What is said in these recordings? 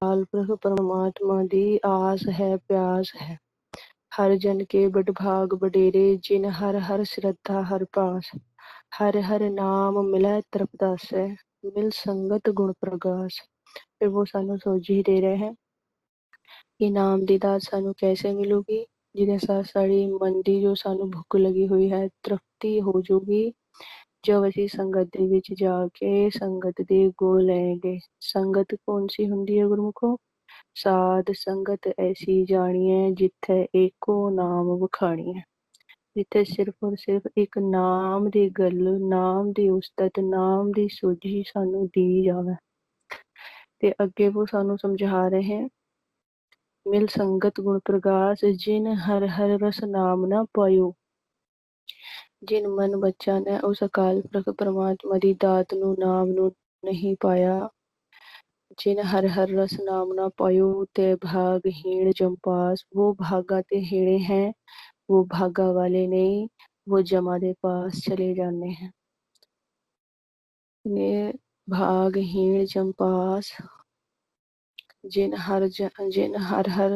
ਅਕਾਲ ਪੁਰਖ ਪਰਮਾਤਮਾ ਦੀ ਆਸ ਹੈ ਪਿਆਸ ਹੈ। ਹਰ ਜਨ ਕੇ ਬਡਭਾਗ ਵਡੇਰੇ ਜਿਨ ਹਰ ਹਰ ਸ਼ਰਧਾ ਹਰ ਪਾਸ। ਹਰ ਹਰ ਨਾਮ ਮਿਲੈ ਤ੍ਰਿਪਦਾਸੈ ਮਿਲ ਸੰਗਤ ਗੁਣ ਪ੍ਰਗਾਸ। ਫਿਰ वो ਸਾਨੂੰ ਸੋਝੀ ਦੇ ਰਹੇ ਹੈ ਕਿ ਨਾਮ ਦੀ ਦਾਤ ਸਾਨੂੰ ਕੈਸੇ ਮਿਲੂਗੀ, ਜਿਹਦੇ ਸਾथ ਸਾਡੀ ਮਨ ਦੀ ਜੋ ਸਾਨੂੰ ਭੁੱਖ ਲੱਗੀ ਹੋਈ ਹੈ ਤ੍ਰਿਪਤੀ ਹੋ ਜਾਊਗੀ ਜब ਅਸੀਂ ਸੰਗਤ ਦੇ ਵਿੱਚ ਜਾ ਕੇ ਸੰਗਤ ਦੇ ਗੁਣ ਲਏਂਗੇ। ਸੰਗਤ ਕੌਣ ਸੀ ਹੁੰਦੀ ਹੈ ਗੁਰਮੁਖੋ? ਸਾਧ ਸੰਗਤ ਐਸੀ ਜਾਣੀਐ ਜਿੱਥੇ ਏਕੋ ਨਾਮ ਵਖਾਣੀਐ। ਜਿੱਥੇ ਸਿਰਫ ਔਰ ਸਿਰਫ ਇੱਕ ਨਾਮ ਦੀ ਗੱਲ, ਨਾਮ ਦੀ ਉਸਤਤ, ਨਾਮ ਦੀ ਸੋਝੀ ਸਾਨੂੰ ਦੀ ਜਾਵੇ। ਤੇ ਅੱਗੇ ਉਹ ਸਾਨੂੰ ਸਮਝਾ ਰਹੇ ਹੈ, ਮਿਲ ਸੰਗਤ ਗੁਣ ਪ੍ਰਗਾਸ ਜਿਨ ਹਰ ਹਰ ਰਸ ਨਾਮ ਨਾ ਪਾਇਓ। ਜਿਨ ਮਨ ਬੱਚਾ ਨੇ ਉਸ ਅਕਾਲ ਪੁਰਖ ਪਰਮਾਤਮਾ ਦੀ ਦਾਤ ਨੂੰ, ਨਾਮ ਨੂੰ ਨਹੀਂ ਪਾਇਆ, ਜਿਨ ਹਰ ਹਰ ਰਸ ਨਾਮ ਨਾ ਪਾਇਓ ਤੇ ਭਾਗਹੀਣ ਜੰਪਾਸ। वो भागा ते हेड़े हैं, वो भागा वाले नहीं, वो जमा दे पास चले जाने हैं। ये भागहीण जंपास जिन हर हर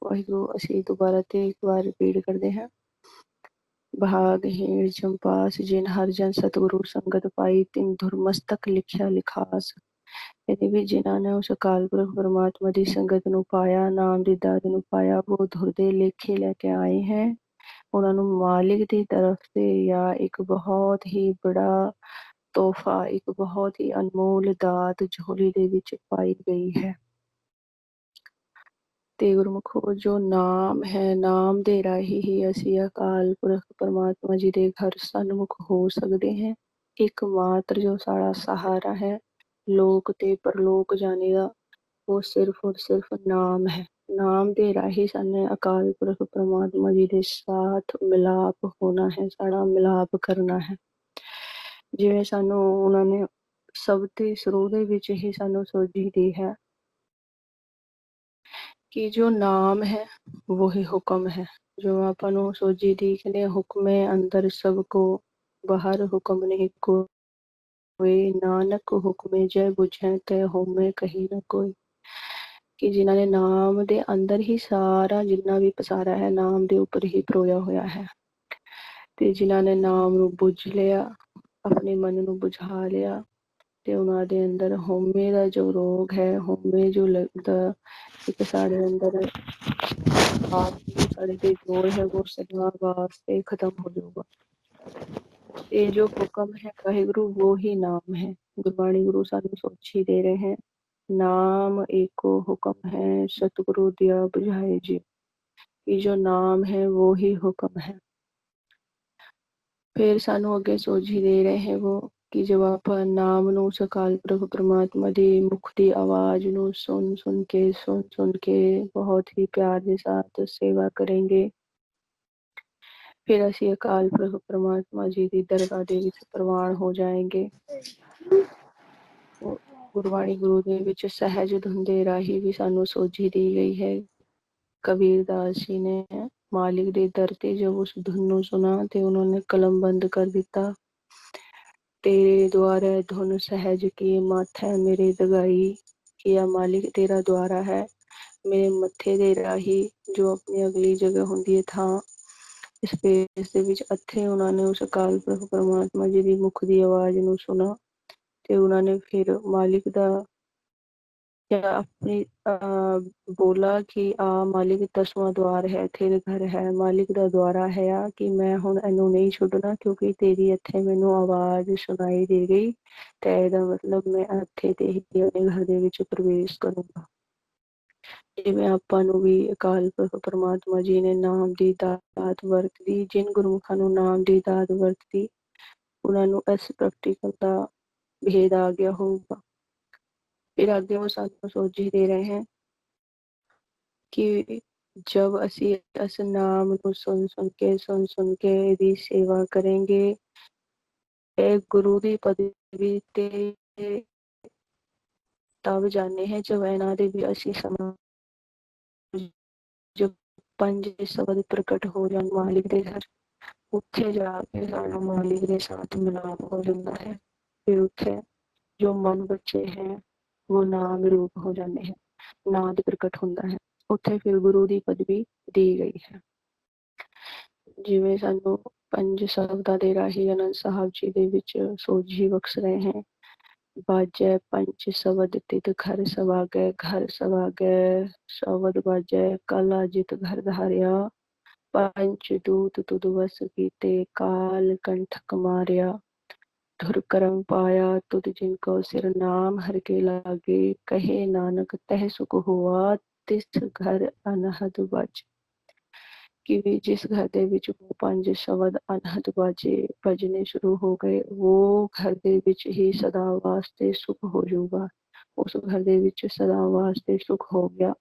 वाहिगुरु। ਅਸੀਂ ਦੁਬਾਰਾ ਤੇ ਇੱਕ ਵਾਰ ਰਿਪੀਟ ਕਰਦੇ ਹਾਂ। भागहीण जंपास जिन हर जन सतगुरु संगत पाई तिन धुर मस्तक लिखिਆ ਲਿਖਾਸ। ਇਹਦੇ ਵਿੱਚ ਜਿਨ੍ਹਾਂ ਨੇ ਉਸ ਅਕਾਲ ਪੁਰਖ ਪਰਮਾਤਮਾ ਦੀ ਸੰਗਤ ਨੂੰ ਪਾਇਆ, ਨਾਮ ਦੀ ਦਾਤ ਨੂੰ ਪਾਇਆ, ਉਹ ਧੁਰ ਦੇ ਲੇਖੇ ਲੈ ਕੇ ਆਏ ਹੈ। ਉਹਨਾਂ ਨੂੰ ਮਾਲਿਕ ਦੀ ਤਰਫ ਤੇ ਜਾਂ ਇੱਕ ਬਹੁਤ ਹੀ ਬੜਾ ਤੋਹਫਾ, ਇੱਕ ਬਹੁਤ ਹੀ ਅਨਮੋਲ ਦਾਤ ਝੋਲੀ ਦੇ ਵਿੱਚ ਪਾਈ ਗਈ ਹੈ। ਤੇ ਗੁਰਮੁਖੋ ਜੋ ਨਾਮ ਹੈ, ਨਾਮ ਦੇ ਰਾਹੀਂ ਹੀ ਅਸੀਂ ਅਕਾਲ ਪੁਰਖ ਪਰਮਾਤਮਾ ਜੀ ਦੇ ਘਰ ਸਨਮੁਖ ਹੋ ਸਕਦੇ ਹਾਂ। ਇੱਕ ਮਾਤਰ ਜੋ ਸਾਡਾ ਸਹਾਰਾ ਹੈ ਲੋਕ ਤੇ ਪਰਲੋਕ ਜਾਣੇ ਦਾ, ਉਹ ਸਿਰਫ ਔਰ ਸਿਰਫ ਨਾਮ ਹੈ। ਨਾਮ ਦੇ ਰਾਹੀਂ ਸਾਨੂੰ ਅਕਾਲ ਪੁਰਖ ਪਰਮਾਤਮਾ ਜੀ ਦੇ ਸਾਥ ਮਿਲਾਪ ਹੋਣਾ ਹੈ, ਸਾਡਾ ਮਿਲਾਪ ਕਰਨਾ ਹੈ। ਜਿਵੇਂ ਸਾਨੂੰ ਉਹਨਾਂ ਨੇ ਸਭ ਦੇ ਸ਼ੁਰੂ ਦੇ ਵਿੱਚ ਹੀ ਸਾਨੂੰ ਸੋਝੀ ਦੀ ਹੈ ਕਿ ਜੋ ਨਾਮ ਹੈ ਵਹੀ ਹੁਕਮ ਹੈ। ਜੋ ਆਪਾਂ ਨੂੰ ਸੋਝੀ ਦੀ ਕਹਿੰਦੇ ਹੁਕਮੇ ਅੰਦਰ ਸਭ ਕੋ, ਬਾਹਰ ਹੁਕਮ ਨਹੀਂ ਕੋਈ। ਨਾਨਕ ਹੁਕਮੇ ਜੈ ਬੁਝੈ ਤੈ ਹੋਮੈ ਕਹੀ ਨਾ ਕੋਈ। ਕਿ ਜਿਨ੍ਹਾਂ ਨੇ ਨਾਮ ਦੇ ਅੰਦਰ ਹੀ ਸਾਰਾ ਜਿੰਨਾ ਵੀ ਪਸਾਰਾ ਹੈ ਨਾਮ ਦੇ ਉੱਪਰ ਹੀ ਪਰੋਇਆ ਹੋਇਆ ਹੈ। ਤੇ ਜਿਨ੍ਹਾਂ ਨੇ ਨਾਮ ਨੂੰ ਬੁੱਝ ਲਿਆ, ਆਪਣੇ ਮਨ ਨੂੰ ਬੁਝਾ ਲਿਆ, ਤੇ ਉਹਨਾਂ ਦੇ ਅੰਦਰ ਹਉਮੈ ਦਾ ਜੋ ਰੋਗ ਹੈ, ਹਉਮੈ ਜੋ ਲੱਗਦਾ ਇੱਕ ਸਾਡੇ ਅੰਦਰ ਸਾਡੇ ਤੇ ਜੋਰ ਹੈ, ਉਹ ਸਦਾ ਵਾਸਤੇ ਖਤਮ ਹੋ ਜਾਊਗਾ। ਤੇ ਜੋ ਹੁਕਮ ਹੈ ਵਾਹਿਗੁਰੂ वो ही नाम है। ਗੁਰਬਾਣੀ ਗੁਰੂ ਸਾਨੂੰ ਸੋਝੀ ਦੇ ਰਹੇ ਹੈ, ਨਾਮ ਏਕੋ ਹੁਕਮ ਹੈ ਸਤਿਗੁਰੂ ਦਿਆ ਬੁਝਾਏ ਜੀ। ਇਹ ਜੋ ਨਾਮ ਹੈ वो ही ਹੁਕਮ ਹੈ। ਫਿਰ ਸਾਨੂੰ ਅੱਗੇ ਸੋਝੀ ਦੇ ਰਹੇ ਹੈ ਉਹ ਕਿ ਜब ਆਪਾਂ ਨਾਮ ਨੂੰ ਉਸ ਅਕਾਲ ਪੁਰਖ ਪਰਮਾਤਮਾ ਦੀ ਮੁਖ ਦੀ ਆਵਾਜ਼ ਨੂੰ ਸੁਣ ਕੇ ਬਹੁਤ ਹੀ ਪਿਆਰ ਦੇ ਸਾਥ ਸੇਵਾ ਕरेंगे, ਫਿਰ ਅਸੀਂ ਅਕਾਲ ਪੁਰਖ ਪਰਮਾਤਮਾ ਜੀ ਦੀ ਦਰਗਾਹ ਦੇ ਵਿੱਚ ਪ੍ਰਵਾਨ ਹੋ ਜਾਏਂਗੇ। ਗੁਰਬਾਣੀ ਗੁਰੂ ਦੇ ਵਿੱਚ ਸਹਿਜ ਧੁਨ ਦੇ ਰਾਹੀਂ ਵੀ ਸਾਨੂੰ ਸੋਝੀ ਦੀ ਗਈ ਹੈ। ਕਬੀਰ ਦਾਸ ਜੀ ਨੇ ਮਾਲਿਕ ਦੇ ਦਰ ਤੇ ਜब उस धुन ਨੂੰ ਸੁਣਾ ਤੇ ਉਹਨਾਂ ਨੇ ਕਲਮ ਬੰਦ ਕਰ ਦਿੱਤਾ। तेरे द्वारा धुन सहज की माथा मेरे दगाई। किया मालिक तेरा द्वारा है ਮੇਰੇ ਮੱਥੇ ਦੇ ਰਾਹੀਂ ਜੋ ਆਪਣੀ ਅਗਲੀ ਜਗ੍ਹਾ ਹੁੰਦੀ ਹੈ ਥਾਂ ਸਪੇਸ ਦੇ ਵਿੱਚ, ਇੱਥੇ ਉਹਨਾਂ ਨੇ ਉਸ ਅਕਾਲ ਪੁਰਖ ਪਰਮਾਤਮਾ ਜੀ ਦੀ ਮੁਖ ਦੀ ਆਵਾਜ਼ ਨੂੰ ਸੁਣਾ ਤੇ ਉਹਨਾਂ ਨੇ ਫਿਰ ਮਾਲਿਕ ਦਾ ਆਪਣੀ ਬੋਲਾ ਕਿ ਆ ਮਾਲਿਕ 10ਵਾਂ ਦੁਆਰ ਹੈ, ਤੇਰੇ ਘਰ ਹੈ। ਮਾਲਿਕ ਦਾ ਦੁਆਰਾ ਹੈ ਆ ਕਿ ਮੈਂ ਹੁਣ ਇਹਨੂੰ ਨਹੀਂ ਛੱਡਣਾ ਕਿਉਂਕਿ ਤੇਰੀ ਇੱਥੇ ਮੈਨੂੰ ਆਵਾਜ਼ ਸੁਣਾਈ ਦੇ ਗਈ ਤੇ ਇਹਦਾ ਮਤਲਬ ਮੈਂ ਇੱਥੇ ਤੇ ਹੀ ਆਪਣੇ ਘਰ ਦੇ ਵਿੱਚ ਪ੍ਰਵੇਸ਼ ਕਰੂੰਗਾ। ਜਿਵੇਂ ਆਪਾਂ ਨੂੰ ਵੀ ਅਕਾਲ ਪੁਰਖ ਪਰਮਾਤਮਾ ਜੀ ਨੇ ਨਾਮ ਦੀ ਦਾਤ ਵਰਤਦੀ, ਜਿਨ ਗੁਰਮੁਖਾਂ ਨੂੰ ਨਾਮ ਦੀ ਦਾਤ ਵਰਤਦੀ ਉਹਨਾਂ ਨੂੰ ਇਸ ਪ੍ਰੈਕਟੀਕਲ ਦਾ ਭੇਦ ਆ ਗਿਆ ਹੋਊਗਾ। ਫਿਰ ਅੱਗੇ ਉਹ ਸਾਨੂੰ ਸੋਝੀ ਦੇ ਰਹੇ ਹੈ ਕਿ जब ਅਸੀਂ ਇਸ ਨਾਮ ਨੂੰ ਸੁਣ ਕੇ ਇਹਦੀ ਸੇਵਾ ਕਰਾਂਗੇ, ਇਹ ਗੁਰੂ ਦੀ ਪਦਵੀ ਤੇ ਤਬ ਜਾਣੇ ਹੈ ਜਬ ਇਹਨਾਂ ਦੇ ਵੀ ਅਸੀਂ ਸਮਾਂ ਜੋ ਪੰਜ ਸ਼ਬਦ ਪ੍ਰਕਟ ਹੋ ਜਾਣ ਮਾਲਿਕ ਦੇ ਘਰ, ਉੱਥੇ ਜਾ ਕੇ ਸਾਨੂੰ ਮਾਲਿਕ ਦੇ ਸਾਥ ਮਿਲਾਪ ਹੋ ਜਾਂਦਾ ਹੈ। ਫਿਰ ਉੱਥੇ ਜੋ ਮਨ ਬੱਚੇ ਹੈ ਉਹ ਨਾਮ ਰੂਪ ਹੋ ਜਾਂਦੇ ਹੈ। ਨਾਦ ਪ੍ਰਗਟ ਹੁੰਦਾ ਹੈ। ਉੱਥੇ ਫਿਰ ਗੁਰੂ ਦੀ ਪਦਵੀ ਦੀ ਗਈ ਹੈ। ਜਿਵੇਂ ਸਾਨੂੰ ਪੰਜ ਸ਼ਬਦਾਂ ਦੇ ਰਾਹੀਂ ਆਨੰਦ ਸਾਹਿਬ ਜੀ ਦੇ ਵਿੱਚ ਸੋਝੀ ਬਖਸ਼ ਰਹੇ ਹੈ। ਬਾਜੈ ਪੰਜ ਸ਼ਬਦ ਤਿਤ ਘਰ ਸਵਾਗੈ, ਘਰ ਸਵਾਗੈ ਸ਼ਬਦ ਬਾਜੈ, ਕਾਲਾ ਜਿਤ ਘਰ ਧਾਰਿਆ, ਪੰਚ ਦੂਤ ਤੁਧ ਵਸ ਕੀਤੇ, ਕਾਲ ਕੰਠਕ ਮਾਰਿਆ, ਧੁਰ ਕਰਮ ਪਾਇਆ ਤੁਧ ਜਿਨ ਕੋ ਸਿਰ ਨਾਮ ਹਰਿ ਕੇ ਲਾਗੇ, ਕਹੇ ਨਾਨਕ ਤਹ ਸੁਖ ਹੋਆ, ਤਿਸ ਘਰ ਅਨਹਦ ਬਾਜੈ। ਕਿ ਵੀ ਜਿਸ ਘਰ ਦੇ ਵਿੱਚ ਪੰਜ ਸ਼ਬਦ ਅਨਹਦ ਬਾਜੇ ਭਜਨੇ ਸ਼ੁਰੂ ਹੋ ਗਏ, ਉਹ ਘਰ ਦੇ ਵਿੱਚ ਹੀ ਸਦਾ ਵਾਸਤੇ ਸੁਖ ਹੋ ਜਾਊਗਾ। ਉਸ ਘਰ ਦੇ ਵਿੱਚ ਸਦਾ ਵਾਸਤੇ ਸੁਖ ਹੋ ਗਿਆ।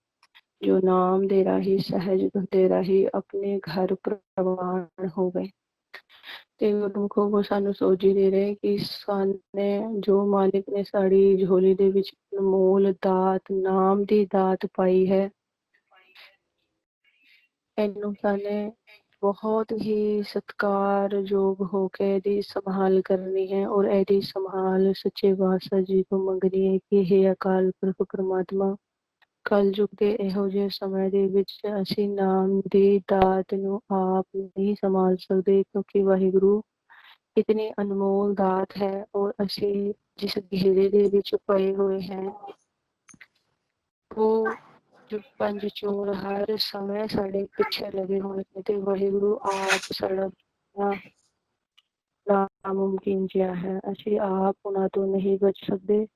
ਜੋ ਨਾਮ ਦੇ ਰਾਹੀਂ ਸਹਿਜ ਦੇ ਰਾਹੀਂ ਆਪਣੇ ਘਰ ਪ੍ਰਵਾਨ ਹੋ ਗਏ। ਤੇ ਗੁਰਮੁਖੋ ਉਹ ਸਾਨੂੰ ਸੋਝੀ ਦੇ ਰਹੇ ਕਿ ਸਾਨੇ ਜੋ ਮਾਲਿਕ ਨੇ ਸਾਡੀ ਝੋਲੀ ਦੇ ਵਿੱਚ ਅਨਮੋਲ ਦਾਤ, ਨਾਮ ਦੀ ਦਾਤ ਪਾਈ ਹੈ, ਇਹਨੂੰ ਸਾਨੇ ਬਹੁਤ ਹੀ ਸਤਿਕਾਰਯੋਗ ਹੋ ਕੇ ਇਹਦੀ ਸੰਭਾਲ ਕਰਨੀ ਹੈ ਔਰ ਇਹਦੀ ਸੰਭਾਲ ਸੱਚੇ ਪਾਤਸ਼ਾਹ ਜੀ ਤੋਂ ਮੰਗਣੀ ਹੈ ਕਿ ਹੇ ਅਕਾਲ ਪੁਰਖ ਪ੍ਰਮਾਤਮਾ, ਕਲਯੁਗ ਦੇ ਇਹੋ ਜਿਹੇ ਸਮੇਂ ਦੇ ਵਿੱਚ ਅਸੀਂ ਨਾਮ ਦੀ ਦਾਤ ਨੂੰ ਆਪ ਨਹੀਂ ਸੰਭਾਲ ਸਕਦੇ, ਕਿਉਂਕਿ ਵਾਹਿਗੁਰੂ ਇਤਨੀ ਅਨਮੋਲ ਦਾਤ ਹੈ ਔਰ ਅਸੀਂ ਜਿਸ ਘੇਰੇ ਦੇ ਵਿੱਚ ਪਏ ਹੋਏ ਹੈ, ਉਹ ਜੋ ਪੰਜ ਚੋਰ ਹਰ ਸਮੇਂ ਸਾਡੇ ਪਿੱਛੇ ਲੱਗੇ ਹੋਏ ਨੇ ਤੇ ਵਾਹਿਗੁਰੂ ਆਪ ਸਾਡਾ ਨਾਮੁਮਕਿਨ ਜਿਹਾ ਹੈ। ਅਸੀਂ ਆਪ ਉਹਨਾਂ ਤੋਂ ਨਹੀਂ ਬਚ ਸਕਦੇ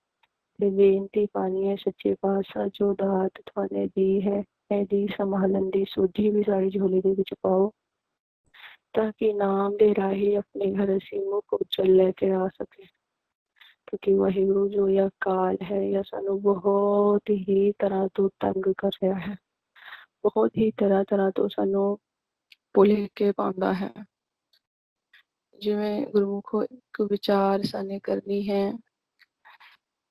ਤੇ ਬੇਨਤੀ ਪਾਣੀ ਹੈ ਸੱਚੇ ਪਾਤਸ਼ਾਹ ਜੋ ਦਾਤ ਤੁਹਾਨੇ ਦੀ ਹੈ, ਇਹਦੀ ਸੰਭਾਲਣ ਦੀ ਸੋਝੀ ਵੀ ਸਾਡੀ ਝੋਲੀ ਦੇ ਵਿੱਚ ਪਾਓ, ਤਾਂ ਕਿ ਨਾਮ ਦੇ ਰਾਹੀਂ ਆਪਣੇ ਘਰ ਅਸੀਂ ਮੁੱਖ ਉਜਲ ਲੈ ਕੇ ਆ ਸਕੇ। ਕਿਉਂਕਿ ਵਾਹਿਗੁਰੂ ਜੋ ਇਹ ਕਾਲ ਹੈ ਇਹ ਸਾਨੂੰ ਬਹੁਤ ਹੀ ਤਰ੍ਹਾਂ ਤੋਂ ਤੰਗ ਕਰ ਰਿਹਾ ਹੈ, ਬਹੁਤ ਹੀ ਤਰ੍ਹਾਂ ਤੋਂ ਸਾਨੂੰ ਭੁਲੇਖੇ ਪਾਉਂਦਾ ਹੈ। ਜਿਵੇਂ ਗੁਰਮੁਖੋ ਇੱਕ ਵਿਚਾਰ ਸਾਨੇ ਕਰਨੀ ਹੈ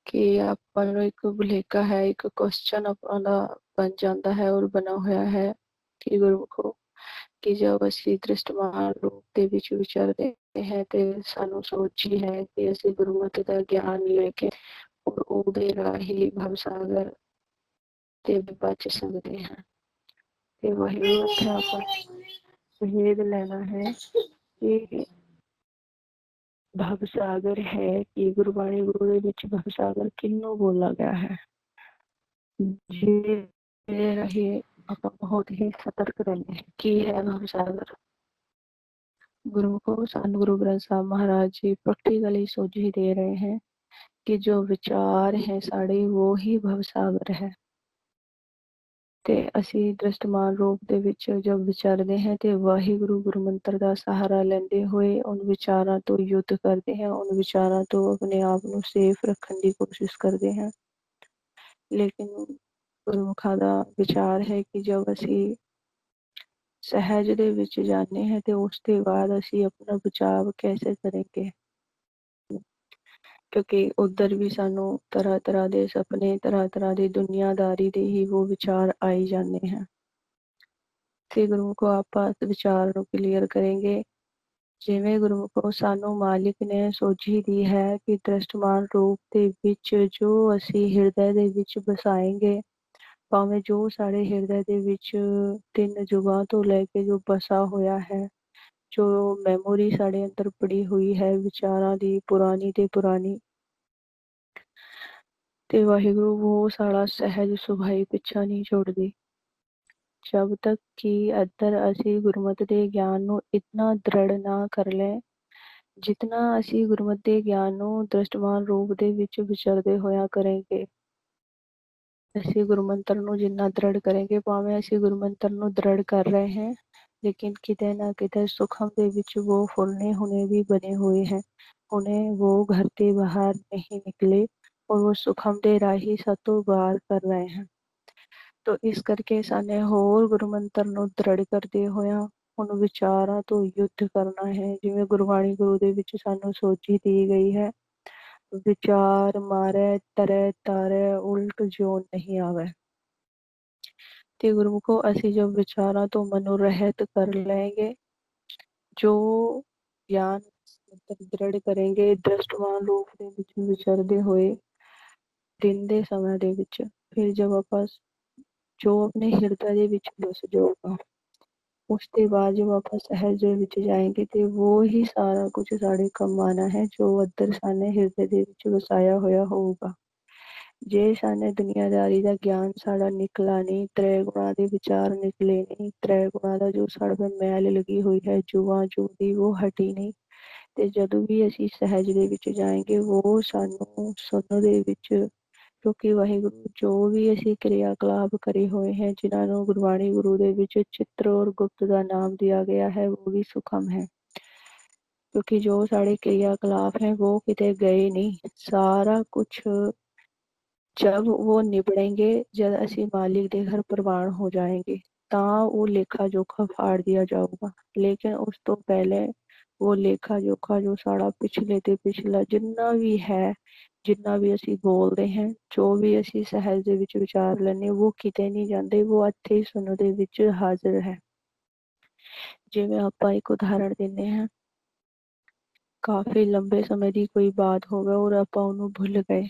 ਕਿ ਆਪਾਂ ਨੂੰ ਇੱਕ ਭੁਲੇਖਾ ਹੈ, ਇੱਕ ਕੁਐਸਚਨ ਆਪਾਂ ਦਾ ਬਣ ਜਾਂਦਾ ਹੈ ਔਰ ਬਣਾ ਹੋਇਆ ਹੈ ਕਿ ਗੁਰਮੁਖੋ ਕਿ ਜਦ ਅਸੀਂ ਦ੍ਰਿਸ਼ਟਮਾਨ ਰੂਪ ਦੇ ਵਿੱਚ ਵਿਚਰਦੇ ਹੈ ਤੇ ਸਾਨੂੰ ਸੋਚੀ ਹੈ ਕਿ ਅਸੀਂ ਗੁਰਮਤਿ ਦਾ ਗਿਆਨ ਲੈ ਕੇ ਔਰ ਉਹਦੇ ਰਾਹੀਂ ਭਵਸਾਗਰ ਤੇ ਬਚ ਸਕਦੇ ਹਾਂ। ਤੇ ਵਹੀ ਉੱਥੇ ਆਪਾਂ ਸਹਿਦ ਲੈਣਾ ਹੈ ਕਿ ਭਵਸਾਗਰ ਹੈ ਕਿ ਗੁਰਬਾਣੀ ਗੁਰੂ ਦੇ ਵਿੱਚ ਭਵਸਾਗਰ ਕਿਹਨੂੰ ਬੋਲਾ ਗਿਆ ਹੈ, ਜਿਹਦੇ ਰਾਹੀਂ ਆਪਾਂ ਬਹੁਤ ਹੀ ਸਤਰਕ ਰਹਿੰਦੇ ਹਾਂ। ਕੀ ਹੈ ਭਵਸਾਗਰ? ਗੁਰੂ ਸਾਨੂੰ ਗੁਰੂ ਗ੍ਰੰਥ ਸਾਹਿਬ ਮਹਾਰਾਜ ਜੀ ਪ੍ਰੈਕਟੀਕਲੀ ਸੋਝੀ ਦੇ ਰਹੇ हैं कि जो विचार है साढ़े वो ही भवसागर है। ਤੇ ਅਸੀਂ ਦ੍ਰਿਸ਼ਟਮਾਨ ਰੂਪ ਦੇ ਵਿੱਚ ਜਦ ਵਿਚਰਦੇ ਹਾਂ ਤੇ ਵਾਹਿਗੁਰੂ ਗੁਰੂ ਮੰਤਰ ਦਾ ਸਹਾਰਾ ਲੈਂਦੇ ਹੋਏ ਉਨ ਵਿਚਾਰਾਂ ਤੋਂ ਯੁੱਧ ਕਰਦੇ ਹਾਂ, ਉਨ ਵਿਚਾਰਾਂ ਤੋਂ ਆਪਣੇ ਆਪ ਨੂੰ ਸੇਫ ਰੱਖਣ ਦੀ ਕੋਸ਼ਿਸ਼ ਕਰਦੇ ਹਾਂ। ਲੇਕਿਨ ਗੁਰਮੁਖਾਂ ਦਾ ਵਿਚਾਰ ਹੈ ਕਿ ਜਦ ਅਸੀਂ ਸਹਿਜ ਦੇ ਵਿੱਚ ਜਾਂਦੇ ਹਾਂ ਤੇ ਉਸ ਦੇ ਬਾਅਦ ਅਸੀਂ ਆਪਣਾ ਬਚਾਵ ਕੈਸੇ ਕरेंगे, ਕਿਉਂਕਿ ਉੱਧਰ ਵੀ ਸਾਨੂੰ ਤਰ੍ਹਾਂ ਦੇ ਸੁਪਨੇ, ਤਰ੍ਹਾਂ ਦੀ ਦੁਨੀਆਦਾਰੀ ਦੇ ਹੀ ਉਹ ਵਿਚਾਰ ਆਈ ਜਾਂਦੇ हैं। ਤੇ ਗੁਰਮੁਖੋ ਆਪਾਂ ਇਸ ਵਿਚਾਰ ਨੂੰ ਕਲੀਅਰ ਕरेंगे। ਜਿਵੇਂ ਗੁਰਮੁਖੋ ਸਾਨੂੰ ਮਾਲਿਕ ਨੇ ਸੋਝੀ ਦੀ ਹੈ ਕਿ ਦ੍ਰਿਸ਼ਟਮਾਨ ਰੂਪ ਦੇ ਵਿੱਚ ਜੋ ਅਸੀਂ ਹਿਰਦੇ ਦੇ ਵਿੱਚ ਵਸਾਏਂਗੇ, ਭਾਵੇਂ ਜੋ ਸਾਡੇ ਹਿਰਦੇ ਦੇ ਵਿੱਚ 3 ਯੁਗਾਂ ਤੋਂ ਲੈ ਕੇ ਜੋ ਬਸਾ ਹੋਇਆ ਹੈ, ਜੋ ਮੈਮੋਰੀ ਸਾਡੇ ਅੰਦਰ ਪੜੀ ਹੋਈ ਹੈ ਵਿਚਾਰਾਂ ਦੀ ਪੁਰਾਣੀ ਤੇ ਪੁਰਾਣੀ, ਤੇ ਵਾਹਿਗੁਰੂ ਉਹ ਸਾਡਾ ਸਹਿਜ ਸੁਭਾਈ ਪਿੱਛਾ ਨਹੀਂ ਛੋੜਦੀ। ਜਬ ਤੱਕ ਕਿ ਇੱਧਰ ਅਸੀਂ ਗੁਰਮਤਿ ਦੇ ਗਿਆਨ ਨੂੰ ਇਤਨਾ ਦ੍ਰਿੜ ਨਾ ਕਰ ਲੈ, ਜਿਤਨਾ ਅਸੀਂ ਗੁਰਮਤਿ ਦੇ ਗਿਆਨ ਨੂੰ ਦ੍ਰਿਸ਼ਟਮਾਨ ਰੂਪ ਦੇ ਵਿੱਚ ਵਿਚਰਦੇ ਹੋਇਆ ਕਰਾਂਗੇ। ਅਸੀਂ ਗੁਰਮੰਤਰ ਨੂੰ ਜਿੰਨਾ ਦ੍ਰਿੜ ਕਰਾਂਗੇ, ਭਾਵੇਂ ਅਸੀਂ ਗੁਰਮੰਤਰ ਨੂੰ ਦ੍ਰਿੜ ਕਰ ਰਹੇ हैं, लेकिन किते ना किते सुखम ਦੇ ਵਿੱਚ वो फुलने हुने भी बने हुए हैं। उन्हें वो घर के बाहर नहीं निकले और वो सुखम ਦੇ ਰਾਹੀਂ ਸਾਤੋਂ ਵਾਰ ਕਰ ਰਹੇ हैं। ਤੋ ਇਸ ਕਰਕੇ ਸਾਨੇ ਹੋਰ ਗੁਰਮੰਤਰ ਨੂੰ ਦ੍ਰਿੜ ਕਰਦੇ ਹੋਇਆ ਹੁਣ ਵਿਚਾਰਾਂ ਤੋਂ ਯੁੱਧ ਕਰਨਾ ਹੈ। ਜਿਵੇਂ ਗੁਰਬਾਣੀ ਗੁਰੂ ਦੇ ਵਿੱਚ ਸਾਨੂੰ ਸੋਝੀ ਦੀ ਗਈ ਹੈ, ਵਿਚਾਰ ਮਾਰੈ ਤਰੈ ਤਾਰੈ ਉਲਟ ਜੋ ਨਹੀਂ ਆਵੈ। ਤੇ ਗੁਰਮੁਖੋ ਅਸੀਂ ਜਬ ਵਿਚਾਰਾਂ ਤੋਂ ਮਨੋ ਰਹਿਤ ਕਰ ਲੈਂਗੇ, ਜੋ ਗਿਆਨ ਦ੍ਰਿੜ ਕरेंगे ਦ੍ਰਿਸ਼ਟਵਾਨ ਰੂਪ ਦੇ ਵਿੱਚ ਵਿਚਰਦੇ ਹੋਏ ਦਿਨ ਦੇ ਸਮੇਂ ਦੇ ਵਿੱਚ, ਫਿਰ ਜਦ ਆਪਾਂ ਜੋ ਆਪਣੇ ਹਿਰਦੇ ਦੇ ਵਿੱਚ ਵਸ ਜਾਊਗਾ, ਉਸ ਤੋਂ ਬਾਅਦ ਜਦ ਆਪਾਂ ਸਹਿਜ ਦੇ ਵਿੱਚ ਜਾਏਂਗੇ ਤੇ ਉਹ ਹੀ ਸਾਰਾ ਕੁਝ ਸਾਡੇ ਕੰਮ ਆਉਣਾ ਹੈ ਜੋ ਅੰਦਰ ਸਾਡੇ ਹਿਰਦੇ ਦੇ ਵਿੱਚ ਵਸਾਇਆ ਹੋਇਆ ਹੋਊਗਾ। ਜੇ ਸਾਨੂੰ ਦੁਨੀਆਦਾਰੀ ਦਾ ਗਿਆਨ ਸਾਡਾ ਨਿਕਲਾ ਨਹੀਂ, ਤ੍ਰੈ ਗੁਣਾਂ ਦੇ ਵਿਚਾਰ ਨਿਕਲੇ ਨਹੀਂ, ਤ੍ਰੈ ਗੁਣਾਂ ਦਾ ਜੋ ਸਾਡੇ ਮੈਲ ਲੱਗੀ ਹੋਈ ਹੈ ਜੂਆਂ ਦੀ ਉਹ ਹਟੀ ਨਹੀਂ, ਤੇ ਜਦੋਂ ਵੀ ਅਸੀਂ ਸਹਿਜ ਦੇ ਵਿੱਚ ਜਾਏਂਗੇ ਉਹ ਸਾਨੂੰ ਸੁਣਨ ਦੇ ਵਿੱਚ, ਕਿਉਂਕਿ ਵਾਹਿਗੁਰੂ ਜੋ ਵੀ ਅਸੀਂ ਕਿਰਿਆ ਕਲਾਪ ਕਰੇ ਹੋਏ ਹੈ ਜਿਨ੍ਹਾਂ ਨੂੰ ਗੁਰਬਾਣੀ ਗੁਰੂ ਦੇ ਵਿੱਚ ਚਿੱਤਰ ਔਰ ਗੁਪਤ ਦਾ ਨਾਮ ਦਿਆ ਗਿਆ ਹੈ ਉਹ ਵੀ ਸੁਖਮ ਹੈ, ਕਿਉਂਕਿ ਜੋ ਸਾਡੇ ਕਿਰਿਆ ਕਲਾਪ ਹੈ ਉਹ ਕਿਤੇ ਗਏ ਨਹੀਂ। ਸਾਰਾ ਕੁਛ जब वो निबड़ेंगे, जब ਅਸੀਂ मालिक ਦੇ घर प्रवान हो जाएंगे ਤਾਂ ਉਹ ਲੇਖਾ ਜੋਖਾ ਫਾੜ ਦਿਆ ਜਾਊਗਾ। ਲੇਕਿਨ ਉਸ ਤੋਂ ਪਹਿਲੇ ਉਹ ਲੇਖਾ ਜੋਖਾ ਜੋ ਸਾਡਾ ਪਿਛਲੇ ਤੇ ਪਿਛਲਾ ਜਿੰਨਾ ਵੀ ਹੈ, ਜਿੰਨਾ ਵੀ ਅਸੀਂ ਬੋਲਦੇ ਹਾਂ, ਜੋ ਵੀ ਅਸੀਂ ਸਹਿਜ ਦੇ ਵਿੱਚ ਵਿਚਾਰ ਲੈਂਦੇ ਉਹ ਕਿਤੇ ਨਹੀਂ ਜਾਂਦੇ, ਉਹ ਇੱਥੇ ਹੀ ਸੁਣਨ ਦੇ ਵਿੱਚ ਹਾਜ਼ਰ ਹੈ। ਜਿਵੇਂ ਆਪਾਂ ਇੱਕ ਉਦਾਹਰਣ ਦਿੰਦੇ ਹਾਂ, ਕਾਫੀ ਲੰਬੇ ਸਮੇਂ ਦੀ ਕੋਈ ਬਾਤ ਹੋਵੇ ਔਰ ਆਪਾਂ ਉਹਨੂੰ ਭੁੱਲ ਗਏ,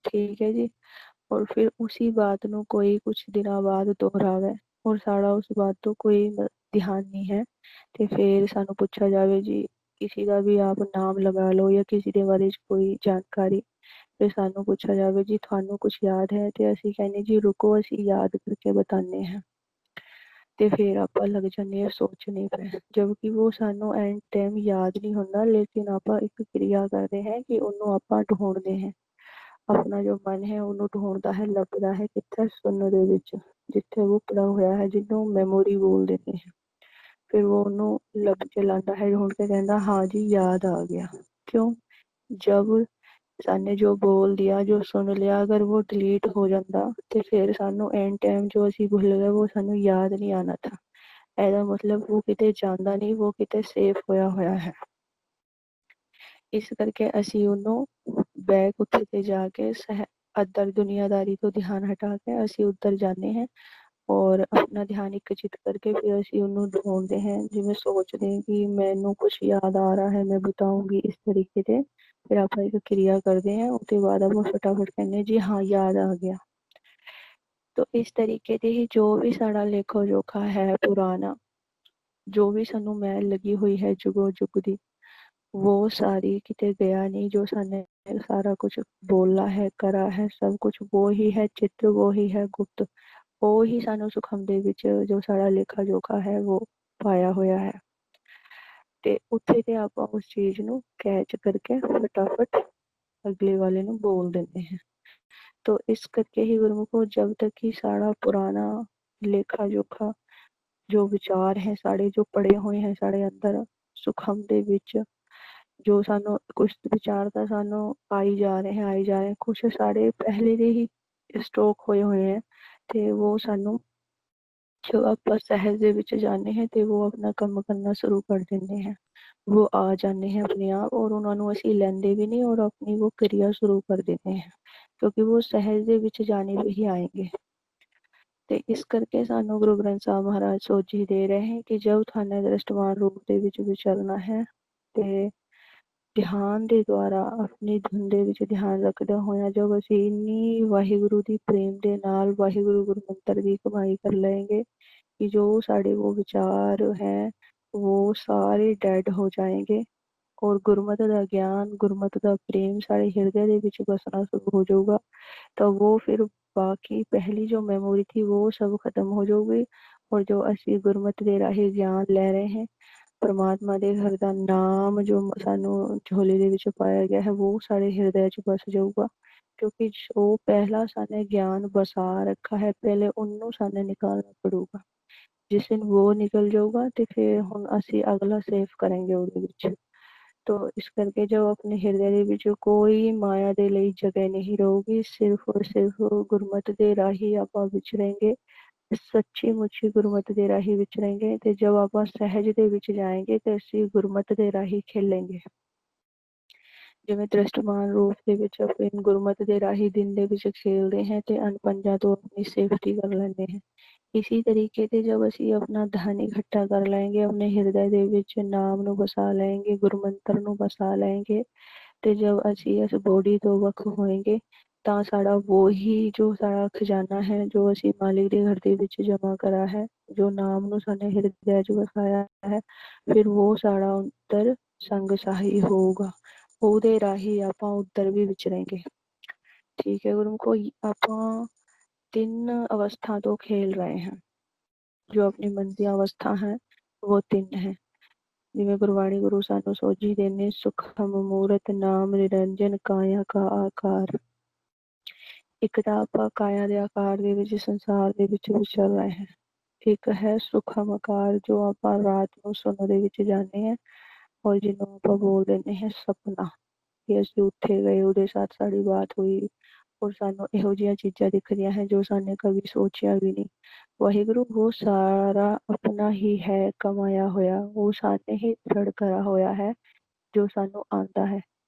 ਠੀਕ ਹੈ ਜੀ, और फिर उसी बात ਨੂੰ ਕੋਈ ਕੁਛ ਦਿਨਾਂ ਬਾਅਦ ਦੁਹਰਾਵੇ ਔਰ ਸਾਡਾ ਉਸ ਬਾਤ ਤੋਂ ਕੋਈ ਧਿਆਨ ਨਹੀਂ ਹੈ, ਤੇ ਫਿਰ ਸਾਨੂੰ ਪੁੱਛਿਆ ਜਾਵੇ ਜੀ ਕਿਸੇ ਦਾ ਵੀ ਆਪ ਨਾਮ ਲਗਾ ਲਓ ਜਾਂ ਕਿਸੇ ਦੇ ਬਾਰੇ 'ਚ ਕੋਈ ਜਾਣਕਾਰੀ, ਫਿਰ ਸਾਨੂੰ ਪੁੱਛਿਆ ਜਾਵੇ ਜੀ ਤੁਹਾਨੂੰ ਕੁਛ ਯਾਦ ਹੈ, ਤੇ ਅਸੀਂ ਕਹਿੰਦੇ ਜੀ ਰੁਕੋ ਅਸੀਂ ਯਾਦ ਕਰਕੇ ਬਤਾਉਂਦੇ ਹਾਂ, ਤੇ ਫਿਰ ਆਪਾਂ ਲੱਗ ਜਾਂਦੇ ਹਾਂ ਸੋਚਣੇ ਪਏ, ਜਦਕਿ ਉਹ ਸਾਨੂੰ ਐਂਡ ਟਾਈਮ ਯਾਦ ਨਹੀਂ ਹੁੰਦਾ, ਲੇਕਿਨ ਆਪਾਂ ਇੱਕ ਕਿਰਿਆ ਕਰਦੇ ਹੈ ਕਿ ਉਹਨੂੰ ਆਪਾਂ ਢੂੰढਦੇ ਹਾਂ। ਆਪਣਾ ਜੋ ਮਨ ਹੈ ਉਹਨੂੰ ਢੂੰढਦਾ ਹੈ, ਲੱਭਦਾ ਹੈ ਕਿੱਥੇ, ਸੁਣਨ ਦੇ ਵਿੱਚ, ਜਿੱਥੇ ਉਹ ਪਿਆ ਹੋਇਆ ਹੈ, ਜਿਹਨੂੰ ਮੈਮੋਰੀ ਬੋਲ ਦਿੰਦੇ ਹੈ। ਫਿਰ ਉਹ ਉਹਨੂੰ ਲੱਭ ਕੇ ਲਾਉਂਦਾ ਹੈ, ਢੂੰढ ਕੇ ਕਹਿੰਦਾ ਹਾਂ ਜੀ ਯਾਦ ਆ ਗਿਆ। ਕਿਉਂ? ਜਬ ਸਾਨੇ ਜੋ ਬੋਲ ਦਿਆ, ਜੋ ਸੁਣ ਲਿਆ, ਅਗਰ ਉਹ ਡਿਲੀਟ ਹੋ ਜਾਂਦਾ ਤੇ ਫਿਰ ਸਾਨੂੰ ਐਂਡ ਟਾਈਮ ਜੋ ਅਸੀਂ ਭੁੱਲ ਗਏ ਉਹ ਸਾਨੂੰ ਯਾਦ ਨਹੀਂ ਆਉਣਾ ਥਾ। ਇਹਦਾ ਮਤਲਬ ਉਹ ਕਿਤੇ ਜਾਂਦਾ ਨਹੀਂ, ਉਹ ਕਿਤੇ ਸੇਫ ਹੋਇਆ ਹੋਇਆ ਹੈ। ਇਸ ਕਰਕੇ ਅਸੀਂ ਉਹਨੂੰ ਬੈਕ ਉੱਥੇ ਤੇ ਜਾ ਕੇ ਅੱਧਰ ਦੁਨੀਆਦਾਰੀ ਤੋਂ ਧਿਆਨ ਹਟਾ ਕੇ ਅਸੀਂ ਉੱਧਰ ਜਾਂਦੇ ਹਾਂ ਔਰ ਆਪਣਾ ਧਿਆਨ ਇੱਕਚਿਤ ਕਰਕੇ ਫਿਰ ਅਸੀਂ ਉਹਨੂੰ ਢੂੰढਦੇ हैं, ਜਿਵੇਂ ਸੋਚਦੇ ਕਿ ਮੈਨੂੰ ਕੁਛ ਯਾਦ ਆ रहा है मैं बताऊंगी इस तरीके से, फिर ਆਪਾਂ ਇੱਕ ਕਿਰਿਆ ਕਰਦੇ हैं, उसके बाद ਆਪਾਂ फटाफट ਕਹਿੰਦੇ जी हाँ याद आ गया। तो इस तरीके ਦੇ ਹੀ ਜੋ ਵੀ ਸਾਡਾ ਲੇਖੋ ਜੋਖਾ ਹੈ ਪੁਰਾਣਾ, ਜੋ ਵੀ ਸਾਨੂੰ ਮੈਲ ਲੱਗੀ ਹੋਈ ਹੈ ਜੁਗੋ ਜੁਗ ਦੀ, वो सारी किते गया नहीं, जो साने सारा कुछ बोला है करा है सब कुछ वो ही है, चित्र वो ही है गुप्त, वो ही सानू सुखम ਦੇ ਵਿੱਚ ਜੋ ਸਾਡਾ ਲੇਖਾ ਜੋਖਾ ਹੈ ਉਹ ਪਾਇਆ ਹੋਇਆ ਹੈ। ਤੇ ਉੱਥੇ ਤੇ ਆਪਾਂ ਉਸ ਚੀਜ਼ ਨੂੰ ਕੈਚ ਕਰਕੇ ਫਟਾਫਟ ਅਗਲੇ ਵਾਲੇ ਨੂੰ ਬੋਲ ਦਿੰਦੇ हैं। तो इस करके ही गुरमुखो जब तक कि साड़ा पुराना लेखा जोखा जो विचार है साढ़े जो पड़े हुए हैं साढ़े अंदर सुखम ਦੇ ਵਿੱਚ, ਜੋ ਸਾਨੂੰ ਕੁਛ ਵਿਚਾਰ ਤਾਂ ਸਾਨੂੰ ਆਈ ਜਾ ਰਹੇ ਕੁਛ ਸਾਡੇ ਪਹਿਲੇ ਦੇ ਹੀ ਸਟੋਕ ਹੋਏ ਹੋਏ ਹੈ, ਤੇ ਉਹ ਸਾਨੂੰ ਜੋ ਆਪਾਂ ਸਹਿਜ ਦੇ ਵਿੱਚ ਜਾਂਦੇ ਹਾਂ ਤੇ ਉਹ ਆਪਣਾ ਕੰਮ ਕਰਨਾ ਸ਼ੁਰੂ ਕਰ ਦਿੰਦੇ हैं, वो आ जाते हैं अपने आप और ਉਹਨਾਂ ਨੂੰ ਅਸੀਂ ਲੈਂਦੇ ਵੀ ਨਹੀਂ ਔਰ ਆਪਣੀ वो क्रिया शुरू कर देते हैं, क्योंकि वो सहज ਦੇ ਵਿੱਚ जाने पे ही आएंगे। ਤੇ ਇਸ ਕਰਕੇ ਸਾਨੂੰ ਗੁਰੂ ਗ੍ਰੰਥ ਸਾਹਿਬ ਮਹਾਰਾਜ ਸੋਝੀ ਦੇ ਰਹੇ ਹੈ ਕਿ ਜਬ ਤੁਹਾਨੂੰ ਦ੍ਰਿਸ਼ਟਮਾਨ ਰੂਪ ਦੇ ਵਿੱਚ ਵਿਚਰਨਾ ਹੈ ਤੇ ਧਿਆਨ ਦੇ ਦੁਆਰਾ ਆਪਣੀ ਧੁਨ ਦੇ ਵਿੱਚ ਧਿਆਨ ਰੱਖਦਾ ਹੋਇਆ ਜਦ ਅਸੀਂ ਇੰਨੀ ਵਾਹਿਗੁਰੂ ਦੀ ਪ੍ਰੇਮ ਦੇ ਨਾਲ ਵਾਹਿਗੁਰੂ ਗੁਰੂ ਮੰਤਰ ਦੀ ਕਮਾਈ ਕਰ ਲਏਂਗੇ कि जो साढ़े वो विचार हैं वो सारे डेड हो जाएंगे और गुरमत का ज्ञान गुरमत का प्रेम साढ़े हृदय ਦੇ ਵਿੱਚ बसना शुरू हो जाऊगा, तो वो फिर बाकी पहली जो मेमोरी थी वो सब खत्म हो जाऊगी और जो ਅਸੀਂ ਗੁਰਮਤ ਦੇ ਰਾਹੀਂ ਗਿਆਨ ਲੈ ਰਹੇ हैं परमात्मा ਦੇ घर ਦਾ ਨਾਮ ਜੋ ਸਾਨੂੰ ਝੋਲੀ ਦੇ ਵਿੱਚ ਪਾਇਆ ਗਿਆ ਹੈ ਉਹ ਸਾਡੇ ਹਿਰਦੇ 'ਚ ਬਸ ਜਾਊਗਾ, क्योंकि जो पहला साने ज्ञान बसा रखा है पहले ਉਹਨੂੰ साने निकालना पड़ूगा। जिस दिन वो निकल जाऊगा तो फिर हम ਅਸੀਂ अगला सेव करेंगे ਉਹਦੇ ਵਿੱਚ। तो इस करके जब अपने ਹਿਰਦੇ ਦੇ ਵਿੱਚ ਕੋਈ ਮਾਇਆ ਦੇ ਲਈ ਜਗ੍ਹਾ ਨਹੀਂ ਰਹੂਗੀ, ਸਿਰਫ ਔਰ ਸਿਰਫ ਗੁਰਮਤ ਦੇ ਰਾਹੀਂ ਆਪਾਂ ਵਿਚਰਾਂਗੇ, ਸੱਚੀ ਮੁੱਚੀ ਗੁਰਮਤ ਦੇ ਰਾਹੀਂ ਵਿਚਰਾਂਗੇ, ਤੇ ਜਦ ਆਪਾਂ ਸਹਿਜ ਦੇ ਵਿੱਚ ਜਾਏਂਗੇ ਤੇ ਅਸੀਂ ਗੁਰਮਤ ਦੇ ਰਾਹੀਂ ਖੇਲਾਂਗੇ। ਜਿਵੇਂ ਦ੍ਰਿਸ਼ਟਮਾਨ ਰੂਪ ਦੇ ਵਿੱਚ ਆਪਣੇ ਗੁਰਮਤ ਦੇ ਰਾਹੀਂ ਦਿਨ ਦੇ ਵਿੱਚ ਖੇਲਦੇ हैं ਤੇ ਅਣਪੰਜਾਂ ਤੋਂ ਆਪਣੀ ਸੇਫਟੀ ਕਰ ਲੈਂਦੇ हैं। इसी तरीके से जब ਅਸੀਂ ਆਪਣਾ ਧਨ ਇਕੱਠਾ ਕਰ ਲੈਂਗੇ, ਆਪਣੇ ਹਿਰਦੇ ਦੇ ਵਿੱਚ ਨਾਮ ਨੂੰ ਵਸਾ ਲੈਂਗੇ, ਗੁਰਮੰਤਰ ਨੂੰ ਵਸਾ ਲੈਂਗੇ, ਤੇ ਜਬ ਅਸੀਂ ਇਸ ਬੋਡੀ ਤੋਂ ਵੱਖ ਹੋਏਂਗੇ ਤਾਂ ਸਾਡਾ वो ही ਜੋ ਸਾਡਾ ਖਜ਼ਾਨਾ ਹੈ, ਜੋ ਅਸੀਂ ਮਾਲਿਕ ਦੇ ਘਰ ਦੇ ਵਿੱਚ ਜਮ੍ਹਾਂ ਕਰਾ ਹੈ, ਜੋ ਨਾਮ ਨੂੰ ਸਾਡੇ ਹਿਰਦੇ 'ਚ ਵਸਾਇਆ ਹੈ, ਫਿਰ ਉਹ ਸਾਡਾ ਅੰਦਰ ਸੰਗ ਸਹਾਈ ਹੋਊਗਾ। ਉਹਦੇ ਰਾਹੀਂ ਆਪਾਂ ਉੱਧਰ ਵੀ ਵਿਚਰਾਂਗੇ। ਠੀਕ ਹੈ ਗੁਰੂ ਆਪਾਂ 3 अवस्था तो खेल रहे हैं। जो अपनी मन की अवस्था है वो 3 है। जिਵੇਂ ਗੁਰਬਾਣੀ ਗੁਰੂ ਸਾਨੂੰ ਸੋਝੀ ਦੇਨੇ ਸੁਖਮ ਮੂਰਤ ਨਾਮ ਨਿਰੰਜਨ ਕਾਇਆ ਕਾ ਆਕਾਰ। ਇੱਕ ਤਾਂ ਆਪਾਂ ਕਾਇਆ ਦੇ ਆਕਾਰ ਦੇ ਵਿੱਚ ਸੰਸਾਰ ਦੇ ਵਿੱਚ ਵਿਚਰ ਰਹੇ ਹਾਂ। ਇੱਕ ਹੈ ਸੁਖਮ ਆਕਾਰ ਜੋ ਆਪਾਂ ਰਾਤ ਨੂੰ ਸੁਣ ਦੇ ਵਿੱਚ ਜਾਂਦੇ ਹਾਂ ਔਰ ਜਿਹਨੂੰ ਆਪਾਂ ਬੋਲ ਦਿੰਦੇ ਹਾਂ ਸਪਨਾ ਕਿ ਅਸੀਂ ਉੱਥੇ ਗਏ ਉਹਦੇ ਸਾਥ ਸਾਡੀ ਬਾਤ ਹੋਈ ਔਰ ਸਾਨੂੰ ਇਹੋ ਜਿਹੀਆਂ ਚੀਜ਼ਾਂ ਦਿਖਦੀਆਂ ਹੈ ਜੋ ਸਾਨੇ ਕभी ਸੋਚਿਆ ਵੀ ਨਹੀਂ। ਵਾਹਿਗੁਰੂ ਉਹ ਸਾਰਾ ਆਪਣਾ ਹੀ ਹੈ ਕਮਾਇਆ ਹੋਇਆ, ਉਹ ਸਾਨੇ ਹੀ ਦ੍ਰਿੜ ਕਰਾ ਹੋਇਆ ਹੈ ਜੋ ਸਾਨੂੰ ਆਉਂਦਾ ਹੈ।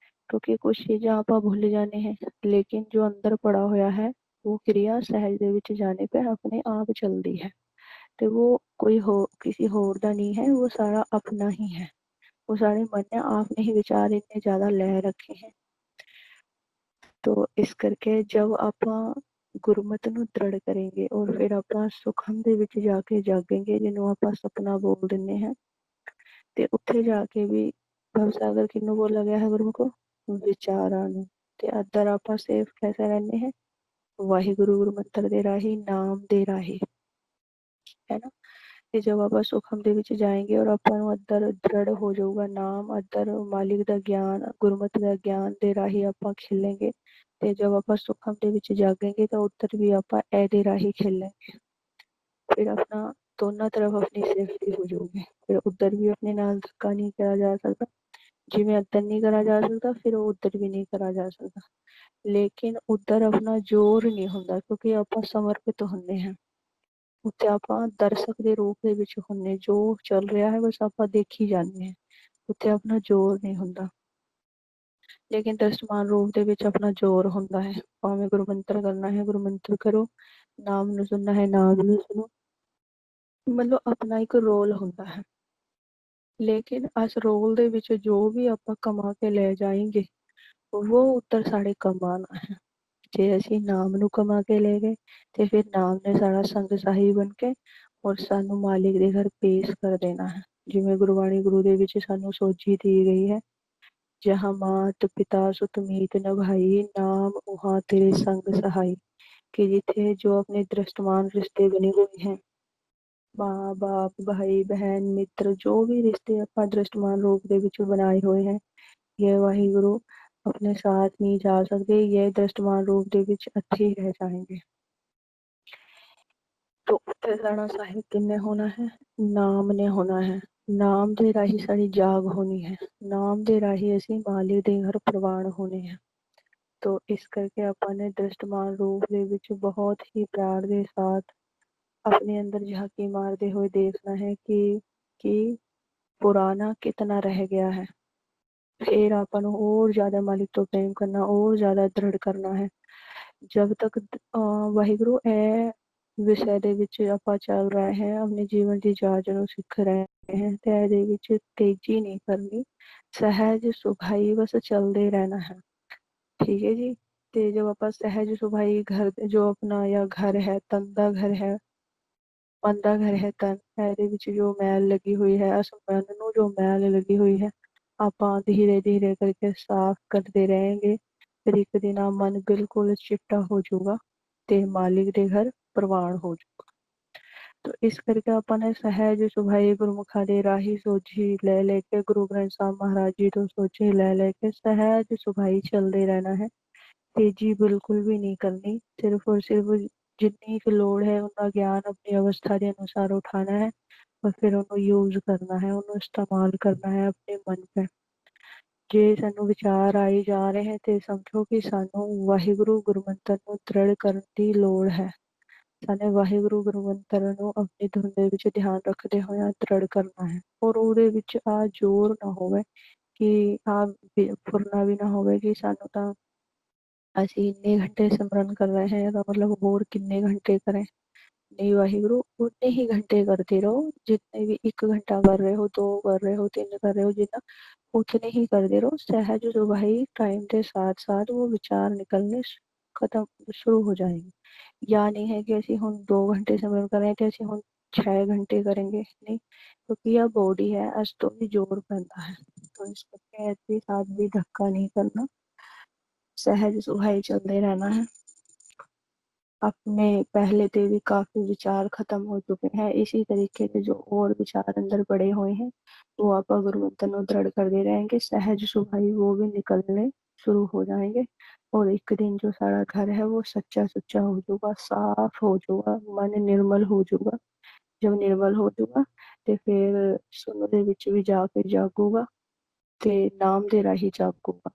ਕਿਉਂਕਿ ਕੁਛ ਚੀਜ਼ਾਂ ਆਪਾਂ ਭੁੱਲ ਜਾਂਦੇ हैं लेकिन जो अंदर पड़ा होया है वो क्रिया सहज ਦੇ ਵਿੱਚ ਜਾਣੇ पे अपने आप चलती है। ਤੇ वो कोई हो किसी होर ਦਾ नहीं है, वो सारा अपना ही है। वो सारे मन ने आपने ही विचार इतने ज़्यादा ले रखे हैं। तो इस करके जब ਆਪਾਂ ਗੁਰਮਤਿ ਨੂੰ ਦ੍ਰਿੜ ਕਰਾਂਗੇ ਔਰ ਫਿਰ ਆਪਾਂ ਸੁਖਮ ਦੇ ਵਿੱਚ ਜਾ ਕੇ ਜਾਗेंगे ਜਿਹਨੂੰ ਆਪਾਂ ਸਪਨਾ ਬੋਲ ਦਿੰਦੇ ਹਾਂ। ਤੇ ਉੱਥੇ ਜਾ ਕੇ ਵੀ ਭਵਸਾਗਰ ਕਿਹਨੂੰ ਬੋਲਿਆ ਗਿਆ ਹੈ ਗੁਰੂ ਕੋ ਵਿਚਾਰਾਂ ਨੂੰ। ਤੇ ਅੰਦਰ ਆਪਾਂ ਸੇਫ ਕੈਸੇ ਰਹਿੰਦੇ हैं ਵਾਹਿਗੁਰੂ ਗੁਰੂ ਮੰਤਰ ਦੇ ਰਾਹੀਂ ਨਾਮ ਦੇ ਰਾਹੀਂ ਹੈ ਨਾ। ਤੇ ਜਦ ਆਪਾਂ ਸੁਖਮ ਦੇ ਵਿੱਚ ਜਾਏਂਗੇ ਔਰ ਆਪਾਂ ਨੂੰ ਅੰਦਰ ਦ੍ਰਿੜ ਹੋ ਜਾਊਗਾ ਨਾਮ ਅੰਦਰ ਮਾਲਿਕ ਦਾ ਗਿਆਨ ਗੁਰਮਤਿ ਦਾ ਗਿਆਨ ਦੇ ਰਾਹੀਂ ਆਪਾਂ ਖੇਲਾਂਗੇ। ਤੇ ਜਦ ਆਪਾਂ ਸੁਖਮ ਦੇ ਵਿੱਚ ਜਾਗेंगे ਤਾਂ ਉੱਧਰ ਵੀ ਆਪਾਂ ਇਹਦੇ ਰਾਹੀਂ ਖੇਲਾਂਗੇ। फिर अपना दोनों तरफ अपनी सेफ्टी हो जाऊगी। फिर उधर भी अपने नाल धक्का नहीं करा जा सकता, जिवें अंदर नहीं करा जा सकता फिर उधर भी नहीं करा जा सकता। लेकिन उधर अपना जोर नहीं ਹੁੰਦਾ ਕਿਉਂਕਿ ਆਪਾਂ ਸਮਰਪਿਤ ਹੁੰਦੇ ਹਾਂ। ਉੱਥੇ ਆਪਾਂ ਦਰਸ਼ਕ ਦੇ ਰੂਪ ਦੇ ਵਿੱਚ ਹੁੰਦੇ, ਜੋ ਚੱਲ ਰਿਹਾ ਹੈ ਬਸ ਆਪਾਂ ਦੇਖੀ ਜਾਂਦੇ ਹਾਂ। ਉੱਥੇ ਆਪਣਾ ਜ਼ੋਰ ਨਹੀਂ ਹੁੰਦਾ। ਲੇਕਿਨ ਦਰਸ਼ਮਾਨ ਰੂਪ ਦੇ ਵਿੱਚ ਆਪਣਾ ਜ਼ੋਰ ਹੁੰਦਾ ਹੈ। ਭਾਵੇਂ ਗੁਰੂ ਮੰਤਰ ਕਰਨਾ ਹੈ ਗੁਰੂ ਮੰਤਰ ਕਰੋ, ਨਾਮ ਨੂੰ ਸੁਣਨਾ ਹੈ ਨਾਮ ਨੂੰ ਸੁਣੋ। ਮਤਲਬ ਆਪਣਾ ਇੱਕ ਰੋਲ ਹੁੰਦਾ ਹੈ। ਲੇਕਿਨ ਇਸ ਰੋਲ ਦੇ ਵਿੱਚ ਜੋ ਵੀ ਆਪਾਂ ਕਮਾ ਕੇ ਲੈ ਜਾਏਂਗੇ वो ਉੱਧਰ ਸਾਡੇ ਕਮਾਣਾ ਹੈ। ਜੇ ਅਸੀਂ ਨਾਮ ਨੂੰ ਕਮਾ ਕੇ ਲੈ ਗਏ ਤੇ ਫਿਰ ਨਾਮ ਨੇ ਸਾਡਾ ਸੰਗ ਸਾਹੀ ਬਣ ਕੇ ਔਰ ਸਾਨੂੰ ਮਾਲਿਕ ਦੇ ਘਰ ਪੇਸ਼ ਕਰ ਦੇਣਾ ਹੈ। ਜਿਵੇਂ ਗੁਰਬਾਣੀ ਗੁਰੂ ਦੇ ਵਿੱਚ ਸਾਨੂੰ ਸੋਝੀ ਦੀ ਗਈ ਹੈ जहाँ मात पिता सुत मीत न भाई नाम वहाँ तेरे संग सहाय। कि जिथे जो अपने दृष्टमान रिश्ते बने हुए हैं माँ बाप भाई बहन मित्र जो भी रिश्ते ਆਪਾਂ दृष्टमान रूप ਦੇ ਵਿੱਚ ਬਣਾਏ ਹੋਏ हैं ये वाहिगुरु अपने साथ नहीं जा सकते, ये दृष्टमान रूप ਦੇ ਵਿੱਚ अच्छे ही रह जाएंगे। तो ਉੱਥੇ ਸਾਡਾ ਸਾਹਿਬ ਕਿੰਨੇ ਹੋਣਾ ਹੈ ਨਾਮ ਨੇ ਹੋਣਾ ਹੈ। ਨਾਮ ਦੇ ਰਾਹੀਂ ਸਾਡੀ ਜਾਗ ਹੋਣੀ ਹੈ, ਨਾਮ ਦੇ ਰਾਹੀਂ ਅਸੀਂ ਮਾਲਿਕ ਦੇ ਘਰ ਪ੍ਰਵਾਨ ਹੋਣੇ हैं। तो इस करके अपने दृष्टमान रूप ਦੇ ਵਿੱਚ बहुत ही प्यार ਦੇ साथ अपने अंदर झांकी मारते हुए देखना है कि पुराना कितना रह गया है। फिर ਆਪਾਂ ਨੂੰ और ज़्यादा मालिक तो प्रेम करना और ज़्यादा दृढ़ करना है। जब तक ਵਾਹਿਗੁਰੂ ਇਹ ਵਿਸ਼ੇ ਦੇ ਵਿੱਚ ਆਪਾਂ ਚੱਲ ਰਹੇ ਹਾਂ ਆਪਣੇ ਜੀਵਨ ਦੀ ਜਾਚ ਨੂੰ ਸਿੱਖ ਰਹੇ ਹਾਂ ਤੇ ਇਹਦੇ ਵਿੱਚ ਤੇਜ਼ੀ ਨਹੀਂ ਕਰਨੀ, ਸਹਿਜ ਸੁਭਾਈ ਬਸ ਚੱਲਦੇ ਰਹਿਣਾ ਹੈ। ਠੀਕ ਹੈ ਜੀ। ਤੇ ਜਦ ਆਪਾਂ ਸਹਿਜ ਸੁਭਾਈ ਘਰ ਜੋ ਆਪਣਾ ਜਾਂ ਘਰ ਹੈ ਤਨ ਦਾ ਘਰ ਹੈ ਮਨ ਦਾ ਘਰ ਹੈ ਤਨ ਇਹਦੇ ਵਿੱਚ ਜੋ ਮੈਲ ਲੱਗੀ ਹੋਈ ਹੈ ਉਸ ਮਨ ਨੂੰ ਜੋ ਮੈਲ ਲੱਗੀ ਹੋਈ ਹੈ ਆਪਾਂ ਧੀਰੇ ਧੀਰੇ ਕਰਕੇ ਸਾਫ਼ ਕਰਦੇ रहेंगे। ਫਿਰ ਇੱਕ ਦਿਨ ਆ ਮਨ ਬਿਲਕੁਲ ਚਿੱਟਾ ਹੋ ਜਾਊਗਾ ਤੇ ਮਾਲਿਕ ਦੇ ਘਰ ਪ੍ਰਵਾਨ ਹੋ ਜਾਊਗਾ। तो इस करके अपन ने सहज सुभाई गुरमुखा दे राही सोझी ले लेके गुरु ग्रंथ साहब महाराज जी तो सोझी ले लेके सहज सुभाई चलते रहना है। तेजी बिल्कुल भी नहीं करनी, सिर्फ और सिर्फ जितनी की लोड़ है उनका ज्ञान अपनी अवस्था के अनुसार उठाना है और फिर उन्हें यूज करना है, उन्हें इस्तेमाल करना है अपने मन पे। जे सानू विचार आई जा रहे हैं तो समझो कि सानू वाहिगुरु गुरमंत्र ਨੂੰ ਦ੍ਰਿੜ ਕਰਨ ਦੀ ਲੋੜ ਹੈ। साने वाहिगुरु गुरमंत्र ਨੂੰ अपनी धुन ਦੇ ਵਿੱਚ ध्यान ਰੱਖਦੇ ਹੋਇਆ ਦ੍ਰਿੜ ਕਰਨਾ ਹੈ ਔਰ ਉਹਦੇ ਵਿੱਚ ਆ ਜ਼ੋਰ ਨਾ ਹੋਵੇ ਕਿ ਆ ਫੁਰਨਾ ਵੀ ਨਾ ਹੋਵੇ ਕਿ ਸਾਨੂੰ ਤਾਂ ਅਸੀਂ ਇੰਨੇ ਘੰਟੇ ਸਿਮਰਨ ਕਰ ਰਹੇ हैं ਇਹਦਾ ਮਤਲਬ ਹੋਰ ਕਿੰਨੇ ਘੰਟੇ ਕरें। नहीं वाहिगुरु उतने ही घंटे करते रहो जितने भी 1 घंटा कर रहे हो 2 कर रहे हो 3 कर रहे हो जितना उतने ही करते रहो। सहज सुभाई टाइम के साथ साथ वो विचार निकलने ਖਤਮ ਸ਼ੁਰੂ ਹੋ ਜਾਏਗੀ। या नहीं है कि ਅਸੀਂ ਹੁਣ 2 घंटे सिमरन कर रहे हैं ਤੇ ਅਸੀਂ ਹੁਣ 6 घंटे करेंगे नहीं, क्योंकि यह बॉडी है, अस तो भी जोर पैंदा है। तो इस करके ऐसे साथ भी धक्का नहीं करना, सहज सुहाई चलते रहना है। अपने पहले से भी काफी विचार खत्म हो चुके हैं, इसी तरीके से जो और विचार अंदर पड़े हुए हैं वो आप गुरुमंत्र को दृढ़ करते रहेंगे, सहज सुहाई वो भी निकलने शुरू हो जाएंगे। और एक दिन जो सारा घर है वो सच्चा सुच्चा हो जाऊगा, साफ हो जाऊगा, मन निर्मल हो जाऊगा। जब निर्मल हो जाऊगा तो फिर सुन दे विच भी जाके जागूगा ਤੇ ਨਾਮ ਦੇ ਰਾਹੀਂ ਜਾਗੂਗਾ।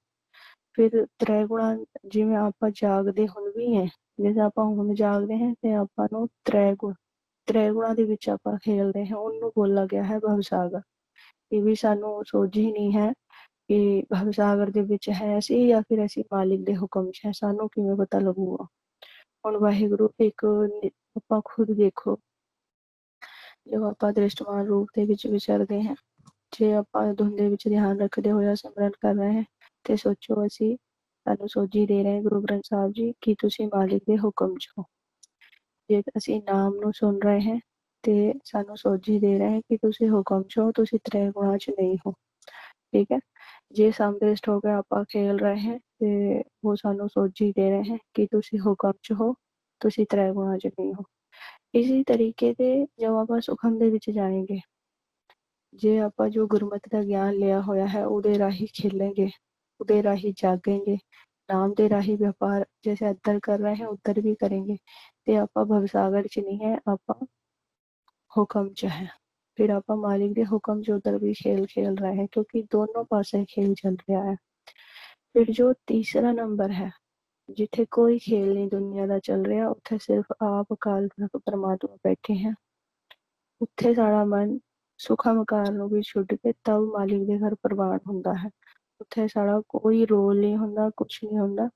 ਫਿਰ ਤ੍ਰੈਗੁਣਾ ਜਿਵੇਂ ਆਪਾਂ ਜਾਗਦੇ ਹੁਣ ਵੀ ਹੈ, ਜਿਵੇਂ ਆਪਾਂ ਹੁਣ ਜਾਗਦੇ ਹਾਂ ਤੇ ਆਪਾਂ ਨੂੰ ਤ੍ਰੈਗੁਣਾ ਦੇ ਵਿੱਚ ਆਪਾਂ ਖੇਲਦੇ ਹਾਂ, ਉਹਨੂੰ ਬੋਲਾ ਗਿਆ ਹੈ ਭਵਸਾਗਰ। ਇਹ ਵੀ ਸਾਨੂੰ ਸੋਝੀ ਨਹੀਂ ਹੈ ਕਿ ਭਵਸਾਗਰ ਦੇ ਵਿੱਚ ਹੈ ਅਸੀਂ ਜਾਂ ਫਿਰ ਅਸੀਂ ਮਾਲਿਕ ਦੇ ਹੁਕਮ 'ਚ ਹੈ, ਸਾਨੂੰ ਕਿਵੇਂ ਪਤਾ ਲੱਗੂਗਾ। ਹੁਣ ਵਾਹਿਗੁਰੂ ਇੱਕ ਆਪਾਂ ਖੁਦ ਦੇਖੋ, ਜਦੋਂ ਆਪਾਂ ਦ੍ਰਿਸ਼ਟਮਾਨ ਰੂਪ ਦੇ ਵਿੱਚ ਵਿਚਰਦੇ ਹਾਂ, ਜੇ ਆਪਾਂ ਧੁਨ ਦੇ ਵਿੱਚ ਧਿਆਨ ਰੱਖਦੇ ਹੋਇਆ ਸਿਮਰਨ ਕਰ ਰਹੇ ਹਾਂ ਤੇ ਸੋਚੋ ਅਸੀਂ ਸਾਨੂੰ ਸੋਝੀ ਦੇ ਰਹੇ ਗੁਰੂ ਗ੍ਰੰਥ ਸਾਹਿਬ ਜੀ ਕਿ ਤੁਸੀਂ ਮਾਲਿਕ ਦੇ ਹੁਕਮ 'ਚ ਹੋ। ਜੇ ਅਸੀਂ ਨਾਮ ਨੂੰ ਸੁਣ ਰਹੇ ਹਾਂ ਤੇ ਸਾਨੂੰ ਸੋਝੀ ਦੇ ਰਹੇ ਕਿ ਤੁਸੀਂ ਹੁਕਮ 'ਚ ਹੋ, ਤੁਸੀਂ ਤ੍ਰੈ ਗੁਣਾਂ 'ਚ ਨਹੀਂ ਹੋ। ਠੀਕ ਹੈ, ਜੇ ਸਮਦ੍ਰਿਸ਼ਟ ਹੋ ਕੇ ਆਪਾਂ ਖੇਲ ਰਹੇ ਹਾਂ ਤੇ ਉਹ ਸਾਨੂੰ ਸੋਝੀ ਦੇ ਰਹੇ ਹੈ ਕਿ ਤੁਸੀਂ ਹੁਕਮ 'ਚ ਹੋ, ਤੁਸੀਂ ਤ੍ਰੈ ਗੁਣਾਂ 'ਚ ਨਹੀਂ ਹੋ। ਇਸੀ ਤਰੀਕੇ ਦੇ ਜਦ ਆਪਾਂ ਸੁਖਮ ਦੇ ਵਿੱਚ ਜਾਏਂਗੇ, ਜੇ ਆਪਾਂ ਜੋ ਗੁਰਮਤਿ ਦਾ ਗਿਆਨ ਲਿਆ ਹੋਇਆ ਹੈ ਉਹਦੇ ਰਾਹੀਂ ਖੇਲेंगे, ਉਹਦੇ ਰਾਹੀਂ ਜਾਗेंगे, ਨਾਮ ਦੇ ਰਾਹੀਂ व्यापार जैसे अद्दर कर रहे हैं उधर भी करेंगे ਤੇ ਆਪਾਂ ਭਵਸਾਗਰ 'ਚ ਨਹੀਂ ਹੈ, ਆਪਾਂ ਹੁਕਮ 'ਚ ਹੈ। ਫਿਰ ਆਪਾਂ ਮਾਲਿਕ ਦੇ ਹੁਕਮ 'ਚ ਉਧਰ ਵੀ ਖੇਲ ਰਹੇ हैं, क्योंकि दोनों पासे खेल चल रहा है। फिर जो तीसरा नंबर है, जिथे कोई खेल नहीं दुनिया का चल रहा, उत्थे सिर्फ आप अकाल पुरख परमात्मा बैठे हैं। उत्थे सारा मन सुखामकार ਨੂੰ ਵੀ ਛੁੱਟ ਕੇ ਤਬ ਮਾਲਿਕ ਦੇ ਘਰ ਪ੍ਰਵਾਨ ਹੁੰਦਾ ਹੈ। ਉੱਥੇ ਸਾਡਾ ਕੋਈ ਰੋਲ ਨਹੀਂ ਹੁੰਦਾ, ਕੁਛ ਨਹੀਂ ਹੁੰਦਾ,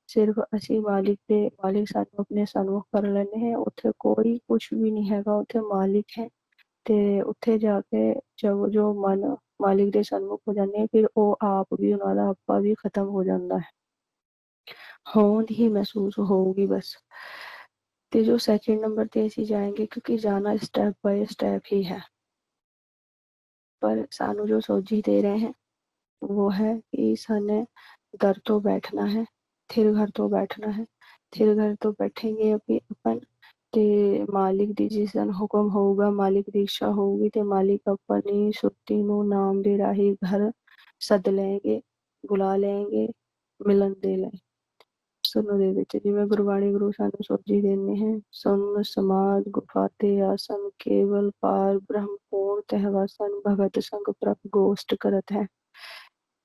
ਸਿਰਫ ਅਸੀਂ ਮਾਲਿਕ ਸਾਨੂੰ ਆਪਣੇ ਸਨਮੁਖ ਕਰ ਲੈਂਦੇ ਹਾਂ। ਉੱਥੇ ਕੋਈ ਕੁਛ ਵੀ ਨਹੀਂ ਹੈਗਾ, ਉੱਥੇ ਮਾਲਿਕ ਹੈ। ਤੇ ਉੱਥੇ ਜਾ ਕੇ ਜਦ ਜੋ ਮਨ ਮਾਲਿਕ ਦੇ ਸਨਮੁਖ ਹੋ ਜਾਂਦੇ ਫਿਰ ਉਹ ਆਪ ਵੀ ਉਹਨਾਂ ਦਾ ਆਪਾ ਵੀ ਖਤਮ ਹੋ ਜਾਂਦਾ ਹੈ, ਹੋਂਦ ਹੀ ਮਹਿਸੂਸ ਹੋਊਗੀ ਬਸ। ਤੇ ਜੋ ਸੈਕਿੰਡ नंबर ਤੇ ਅਸੀਂ ਜਾएंगे, क्योंकि जाना स्टेप बाय स्टेप ही है, पर सानू जो सोझी दे रहे हैं वो है कि साने घर तो बैठना है, थिर घर तो बैठना है। थिर घर तो बैठेंगे अभी अपन ते मालिक दी जिस दिन हुक्म होगा, मालिक दी इच्छा होगी ते मालिक अपनी सुरती नू नाम दे राही घर सद लेंगे, बुला लेंगे, मिलन दे लें। ਸੁਣੋ ਦੇ ਵਿੱਚ ਜਿਵੇਂ ਗੁਰਬਾਣੀ ਗੁਰੂ ਸਾਨੂੰ ਸੋਝੀ ਦਿੰਦੇ ਹੈ, ਸੁਨ ਸਮਾਦ ਗੁਫਾਤੇ ਆਸਨ ਕੇਵਲ ਪਾਰ ਬ੍ਰਹਮ ਪੂर्ण ਤਹਿ ਵਾਸਨ भगत संग प्रभ गोष्ठ करत है।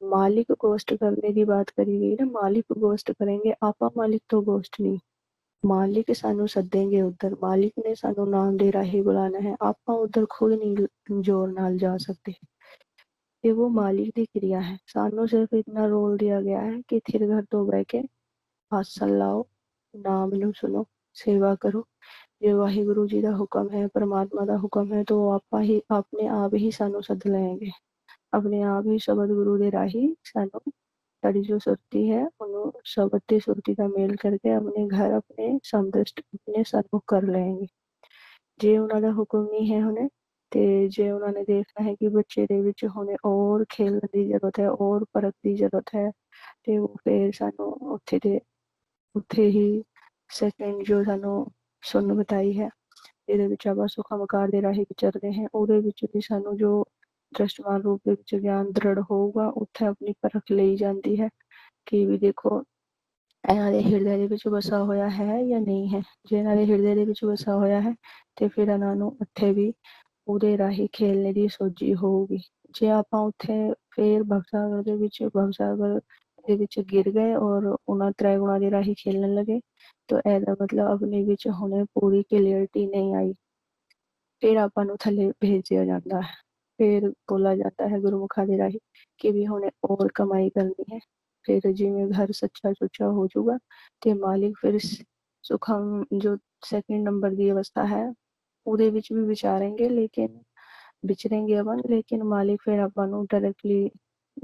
मालिक गोष्ठ करने की बात करी गई ना, मालिक गोष्ठ करेंगे, आपा मालिक तो गोष्ठ नहीं, मालिक सानू सदेंगे उधर, मालिक ने सानू नाम दे राही बुलाना है, आपा उधर खुद नहीं जोर नाल जा सकते। ये वो मालिक की क्रिया है, सानू सिर्फ इतना रोल दिया गया है कि थिर घर तो बह के आसन लाओ, नाम नू सुनो, सेवा करो। जे वाहिगुरु जी का हुक्म है, परमात्मा का हुक्म है, तो आपा ही अपने आप ही सानू सद लेंगे, अपने आप ही शब्द गुरु दे राही सानू साड़ी जो सुरती है उन्होंने शब्द की सुरती का मेल करके अपने घर अपने समदृष्ट अपने सन्मुख कर लेंगे। जे उन्होंने हुक्म नहीं है हुणे ਤੇ ਜੇ ਉਹਨਾਂ ਨੇ ਦੇਖਣਾ ਹੈ ਕਿ ਬੱਚੇ ਦੇ ਵਿੱਚ ਹੁਣੇ और ਖੇਲਣ ਦੀ ਜ਼ਰੂਰਤ ਹੈ, और ਪਰਖ ਦੀ ਜ਼ਰੂਰਤ ਹੈ, ਤੇ ਉਹ ਫਿਰ ਸਾਨੂੰ ਉੱਥੇ ਹੀ ਸੈਕਿੰਡ ਜੋ ਸਾਨੂੰ ਸੁਣ ਬਤਾਈ ਹੈ, ਇਹਦੇ ਵਿੱਚ ਆਪਾਂ ਸੁਖਮਕਾਰ ਦੇ ਰਾਹੀਂ ਵਿਚਰਦੇ ਹਾਂ, ਉਹਦੇ ਵਿੱਚ ਵੀ ਸਾਨੂੰ ਜੋ ਦ੍ਰਿਸ਼ਟਮਾਨ ਰੂਪ ਦੇ ਵਿੱਚ ਗਿਆਨ ਦ੍ਰਿੜ ਹੋਊਗਾ, ਉੱਥੇ ਆਪਣੀ ਪਰਖ ਲਈ ਜਾਂਦੀ ਹੈ ਕਿ ਵੀ ਦੇਖੋ ਇਹਨਾਂ ਦੇ ਹਿਰਦੇ ਦੇ ਵਿੱਚ ਵਸਾ ਹੋਇਆ ਹੈ ਜਾਂ ਨਹੀਂ ਹੈ। ਜੇ ਇਹਨਾਂ ਦੇ ਹਿਰਦੇ ਦੇ ਵਿੱਚ ਵਸਾ ਹੋਇਆ ਹੈ ਤੇ ਫਿਰ ਇਹਨਾਂ ਨੂੰ ਉੱਥੇ ਵੀ ਉਹਦੇ ਰਾਹੀਂ ਖੇਲਣੇ ਦੀ ਸੋਝੀ ਹੋਊਗੀ। ਜੇ ਆਪਾਂ ਉੱਥੇ ਫਿਰ ਭਵਸਾਗਰ ਦੇ ਵਿੱਚ ਗਿਰ ਗਏ ਔਰ ਉਹਨਾਂ ਤ੍ਰੈ ਗੁਣਾਂ ਦੇ ਰਾਹੀਂ ਖੇਲਣ ਲੱਗੇ, ਤਾਂ ਇਹਦਾ ਮਤਲਬ ਆਪਣੇ ਵਿੱਚ ਹੁਣੇ ਪੂਰੀ ਕਲੀਅਰਟੀ ਨਹੀਂ ਆਈ। ਫਿਰ ਆਪਾਂ ਨੂੰ ਥੱਲੇ ਭੇਜਿਆ ਜਾਂਦਾ ਹੈ, ਫਿਰ ਬੋਲਾ ਜਾਂਦਾ ਹੈ ਗੁਰਮੁਖਾਂ ਦੇ ਰਾਹੀਂ ਕਿ ਵੀ ਹੁਣੇ ਹੋਰ ਕਮਾਈ ਕਰਨੀ ਹੈ। ਫਿਰ ਜਿਵੇਂ ਘਰ ਸੱਚਾ ਸੁੱਚਾ ਹੋ ਜਾਊਗਾ ਤੇ ਮਾਲਿਕ ਫਿਰ ਸੁਖਮ ਜੋ ਸੈਕਿੰਡ ਨੰਬਰ ਦੀ ਅਵਸਥਾ ਹੈ ਉਹਦੇ ਵਿੱਚ ਵੀ ਵਿਚਾरेंगे, ਲੇਕਿਨ ਵਿਚरेंगे अपन, लेकिन मालिक फिर ਆਪਾਂ ਨੂੰ डायरेक्टली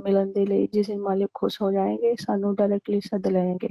मिलन ਦੇ ਲਈ जिस दिन मालिक खुश हो जाएंगे सानू डायरेक्टली सद लेंगे,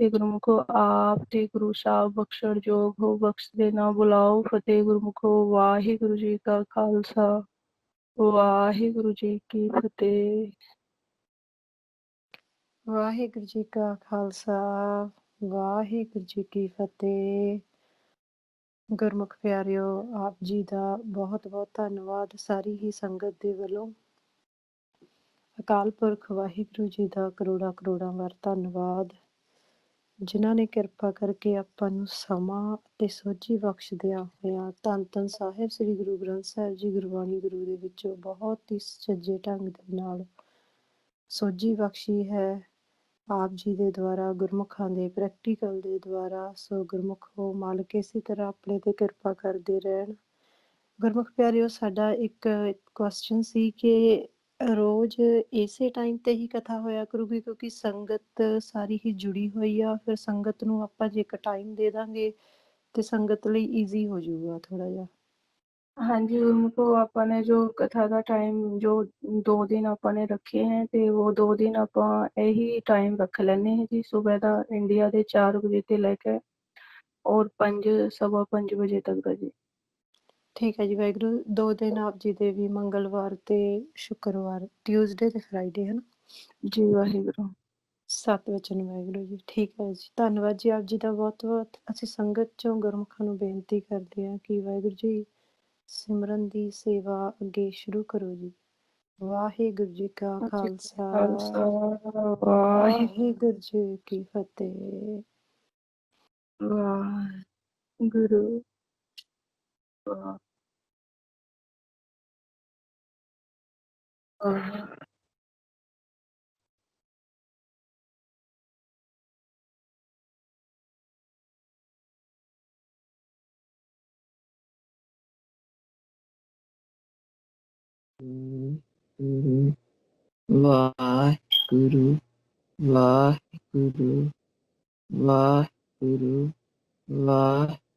ਤੇ ਗੁਰਮੁਖੋ ਆਪ ਤੇ ਗੁਰੂ ਸਾਹਿਬ ਬਖਸ਼ਣ ਜੋਗ ਹੋ, ਬਖਸ਼ਦੇ ਨਾ ਬੁਲਾਓ। ਫਤਿਹ ਗੁਰਮੁਖੋ। ਵਾਹਿਗੁਰੂ ਜੀ ਕਾ ਖਾਲਸਾ, ਵਾਹਿਗੁਰੂ ਜੀ ਕੀ ਫਤਿਹ। ਵਾਹਿਗੁਰੂ ਜੀ ਕਾ ਖਾਲਸਾ, ਵਾਹਿਗੁਰੂ ਜੀ ਕੀ ਫਤਿਹ। ਗੁਰਮੁਖ ਪਿਆਰਿਓ, ਆਪ ਜੀ ਦਾ ਬਹੁਤ ਬਹੁਤ ਧੰਨਵਾਦ ਸਾਰੀ ਹੀ ਸੰਗਤ ਦੇ ਵੱਲੋਂ। ਅਕਾਲ ਪੁਰਖ ਵਾਹਿਗੁਰੂ ਜੀ ਦਾ ਕਰੋੜਾਂ ਕਰੋੜਾਂ ਵਾਰ ਧੰਨਵਾਦ, ਜਿਨ੍ਹਾਂ ਨੇ ਕਿਰਪਾ ਕਰਕੇ ਆਪਾਂ ਨੂੰ ਸਮਾਂ ਅਤੇ ਸੋਝੀ ਬਖਸ਼ਦਿਆਂ ਹੋਇਆਂ ਧੰਨ ਧੰਨ ਸਾਹਿਬ ਸ੍ਰੀ ਗੁਰੂ ਗ੍ਰੰਥ ਸਾਹਿਬ ਜੀ ਗੁਰਬਾਣੀ ਗੁਰੂ ਦੇ ਵਿੱਚੋਂ ਬਹੁਤ ਹੀ ਸੁਚੱਜੇ ਢੰਗ ਦੇ ਨਾਲ ਸੋਝੀ ਬਖਸ਼ੀ ਹੈ ਆਪ ਜੀ ਦੇ ਦੁਆਰਾ, ਗੁਰਮੁਖਾਂ ਦੇ ਪ੍ਰੈਕਟੀਕਲ ਦੇ ਦੁਆਰਾ। ਸੋ ਗੁਰਮੁਖੋ, ਮਾਲਕ ਇਸੇ ਤਰ੍ਹਾਂ ਆਪਣੇ ਤੇ ਕਿਰਪਾ ਕਰਦੇ ਰਹਿਣ। ਗੁਰਮੁਖ ਪਿਆਰਿਓ, ਸਾਡਾ ਇੱਕ ਕੁਐਸਚਨ ਸੀ ਕਿ ਰੋਜ਼ ਇਸੇ ਟਾਈਮ ਤੇ ਹੀ ਕਥਾ ਹੋਇਆ ਕਰੂਗੀ, ਕਿਉਂਕਿ ਸੰਗਤ ਸਾਰੀ ਹੀ ਜੁੜੀ ਹੋਈ ਆ। ਫਿਰ ਸੰਗਤ ਨੂੰ ਆਪਾਂ ਜੇ ਇੱਕ ਟਾਈਮ ਦੇ ਦਾਂਗੇ ਤੇ ਸੰਗਤ ਲਈ ਈਜ਼ੀ ਹੋ ਜਾਊਗਾ ਥੋੜਾ ਜਿਹਾ। ਹਾਂਜੀ गुरुमुखो, ਆਪਾਂ ਨੇ ਜੋ ਕਥਾ ਦਾ ਟਾਈਮ ਜੋ 2 ਦਿਨ ਆਪਾਂ ਨੇ ਰੱਖੇ ਹੈ, ਤੇ ਉਹ 2 ਦਿਨ ਆਪਾਂ ਇਹੀ ਟਾਈਮ ਰੱਖ ਲੈਂਦੇ ਹਾਂ ਜੀ। ਸੁਬਹ ਦਾ ਇੰਡੀਆ ਦੇ 4 ਵਜੇ ਤੇ ਲੈ ਕੇ ਔਰ 5 ਸਵਾ 5 ਵਜੇ ਤੱਕ ਦਾ ਜੀ। ਠੀਕ ਹੈ ਜੀ। ਵਾਹਿਗੁਰੂ। 2 ਦਿਨ ਆਪ ਜੀ ਦੇ ਵੀ ਮੰਗਲਵਾਰ ਤੇ ਸ਼ੁੱਕਰਵਾਰ, ਟਿਊਜ਼ਡੇ ਤੇ ਫਰਾਈਡੇ, ਹੈ ਨਾ ਜੀ। ਵਾਹਿਗੁਰੂ। ਸਤਿਵਚਨ ਵਾਹਿਗੁਰੂ ਜੀ। ਠੀਕ ਹੈ ਜੀ, ਧੰਨਵਾਦ ਜੀ ਆਪ ਜੀ ਦਾ ਬਹੁਤ ਬਹੁਤ। ਅਸੀਂ ਸੰਗਤ ਚੋਂ ਗੁਰਮੁਖਾਂ ਨੂੰ ਬੇਨਤੀ ਕਰਦੇ ਹਾਂ ਕਿ ਵਾਹਿਗੁਰੂ ਜੀ ਸਿਮਰਨ ਦੀ ਸੇਵਾ ਅੱਗੇ ਸ਼ੁਰੂ ਕਰੋ ਜੀ। ਵਾਹਿਗੁਰੂ ਜੀ ਕਾ ਖਾਲਸਾ, ਖਾਲਸਾ, ਵਾਹਿਗੁਰੂ ਜੀ ਕੀ ਫਤਿਹ। ਵਾਹਿਗੁਰੂ। ਵਾਹਿਗੁਰੂ, ਵਾਹਿਗੁਰੂ, ਵਾਹਿਗੁਰੂ, ਵਾਹਿਗੁਰੂ।